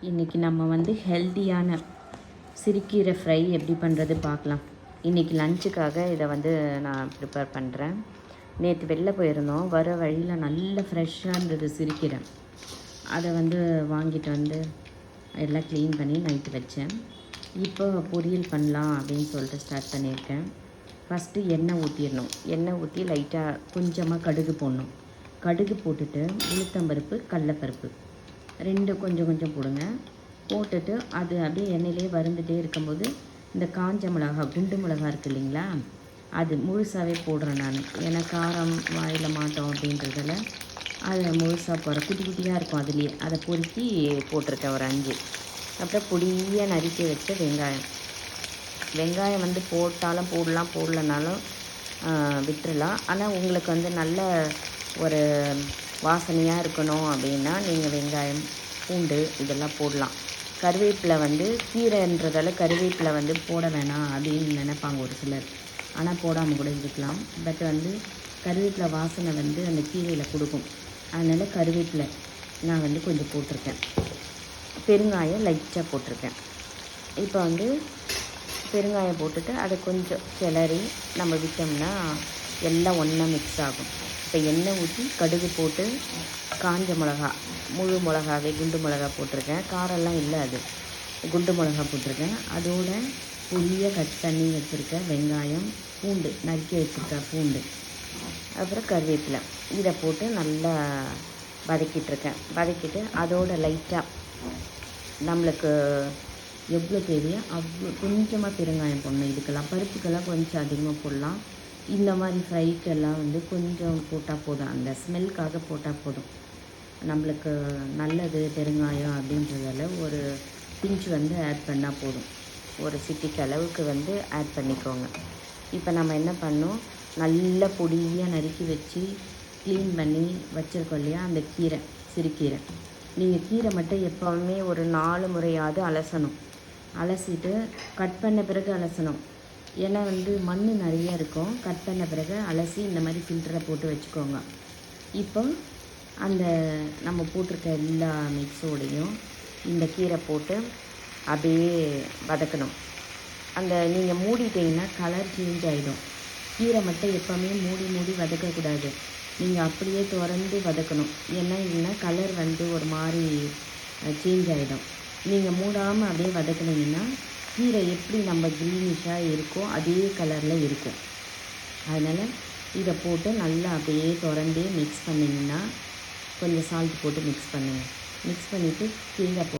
இன்றைக்கி நம்ம வந்து ஹெல்த்தியான சிறுக்கீரை ஃப்ரை எப்படி பண்ணுறது பார்க்கலாம். இன்றைக்கி லஞ்சுக்காக இதை வந்து நான் ப்ரிப்பேர் பண்ணுறேன். நேற்று வெளில போயிருந்தோம், வர வழியில் நல்ல ஃப்ரெஷ்ஷாக இருந்தது சிறுக்கீரை. அதை வந்து வாங்கிட்டு வந்து எல்லாம் க்ளீன் பண்ணி நைட்டு வச்சேன். இப்போ பொரியல் பண்ணலாம் அப்படின்னு சொல்லிட்டு ஸ்டார்ட் பண்ணியிருக்கேன். ஃபஸ்ட்டு எண்ணெய் ஊற்றிடணும். எண்ணெய் ஊற்றி லைட்டாக கொஞ்சமாக கடுகு போடணும். கடுகு போட்டுட்டு உளுத்தம்பருப்பு, கடலப்பருப்பு ரெண்டும் கொஞ்சம் கொஞ்சம் போடுங்க. போட்டுட்டு அது அப்படியே எண்ணெயிலே வறுந்துகிட்டே இருக்கும்போது இந்த காஞ்ச மிளகா, குண்டு மிளகா இருக்குது இல்லைங்களா, அது முழுசாகவே போடுறேன் நான். ஏன்னா காரம் வாயில் மாட்டோம் அப்படின்றதில் அதை முழுசாக போடுறேன். குட்டி குட்டியாக இருக்கும் அதுலேயே. அதை பொறுக்கி போட்டிருக்கேன் ஒரு 5. அப்புறம் பொடியாக நறுக்கி வச்ச வெங்காயம் வந்து போட்டாலும் போடலாம், போடலனாலும் விட்டுறலாம். ஆனால் உங்களுக்கு வந்து நல்ல ஒரு வாசனையாக இருக்கணும் அப்படின்னா நீங்கள் வெங்காயம், பூண்டு இதெல்லாம் போடலாம். கருவேப்பிலை வந்து கீரைன்றதால கருவேப்பிலை வந்து போட வேணாம் அப்படின்னு நினைப்பாங்க ஒரு சிலர். ஆனால் போடாமல் கூட இருக்கலாம். பட் வந்து கருவேப்பிலை வாசனை வந்து அந்த கீரையில் கொடுக்கும். அதனால் கருவேப்பிலை நான் வந்து கொஞ்சம் போட்டிருக்கேன். பெருங்காயம் லைட்டாக போட்டிருக்கேன். இப்போ வந்து பெருங்காயம் போட்டுட்டு அதை கொஞ்சம் கிளறி நம்ம விட்டோம்னா எல்லாம் ஒன்றா மிக்ஸ் ஆகும். இப்போ எண்ணெய் ஊற்றி கடுகு போட்டு காஞ்ச மிளகா, முழு மிளகாவே குண்டு மிளகா போட்டிருக்கேன். காரெல்லாம் இல்லை, அது குண்டு மிளகா போட்டிருக்கேன். அதோட பொடியாக கட் பண்ணி வச்சுருக்க வெங்காயம், பூண்டு நறுக்கி வச்சுருக்க பூண்டு, அப்புறம் கருவேப்பிலை இதை போட்டு நல்லா வதக்கிட்டுருக்கேன். வதக்கிட்டு அதோட லைட்டாக நம்மளுக்கு எவ்வளோ தேவையோ அவ்வளோ கொஞ்சமாக பெருங்காயம் போடணும். இதுக்கெல்லாம் பருப்புக்கெல்லாம் கொஞ்சம் அதிகமாக போடலாம். இந்த மாதிரி ஃப்ரைக்கெல்லாம் வந்து கொஞ்சம் போட்டால் போதும், அந்த ஸ்மெல்க்காக போட்டால் போதும். நம்மளுக்கு நல்லது பெருங்காயம் அப்படின்றதால ஒரு பிஞ்ச் வந்து ஆட் பண்ணால் போதும். ஒரு சிட்டிக்கு அளவுக்கு வந்து ஆட் பண்ணிக்கோங்க. இப்போ நம்ம என்ன பண்ணோம், நல்ல பொடியாக நறுக்கி வச்சு க்ளீன் பண்ணி வச்சுருக்கோம் இல்லையா, அந்த கீரை, சிறுக்கீரை. நீங்கள் கீரை மட்டும் எப்போவுமே ஒரு 4 முறையாவது அலசணும். அலசிட்டு கட் பண்ண பிறகு அலசணும். ஏன்னா வந்து மண் நிறைய இருக்கும். கட் பண்ண பிறகு அலசி இந்த மாதிரி ஃபில்டரை போட்டு வச்சுக்கோங்க. இப்போ அந்த நம்ம போட்டிருக்க எல்லா மிக்ஸோடையும் இந்த கீரை போட்டு அப்படியே வதக்கணும். அந்த நீங்கள் மூடிட்டிங்கன்னா கலர் சேஞ்ச் ஆகிடும். கீரை மட்டும் எப்போவுமே மூடி வதக்கக்கூடாது. நீங்கள் அப்படியே திறந்து வதக்கணும். ஏன்னா இல்லைன்னா கலர் வந்து ஒரு மாதிரி சேஞ்ச் ஆகிடும். நீங்கள் மூடாமல் அப்படியே வதக்குனீங்கன்னா கீரை எப்படி நம்ம க்ரீனிஷாக இருக்கோ அதே கலரில் இருக்கும். அதனால் இதை போட்டு நல்லா அப்படியே திறந்தே மிக்ஸ் பண்ணிங்கன்னா கொஞ்சம் சால்ட் போட்டு மிக்ஸ் பண்ணுங்கள். மிக்ஸ் பண்ணிவிட்டு தேங்காய்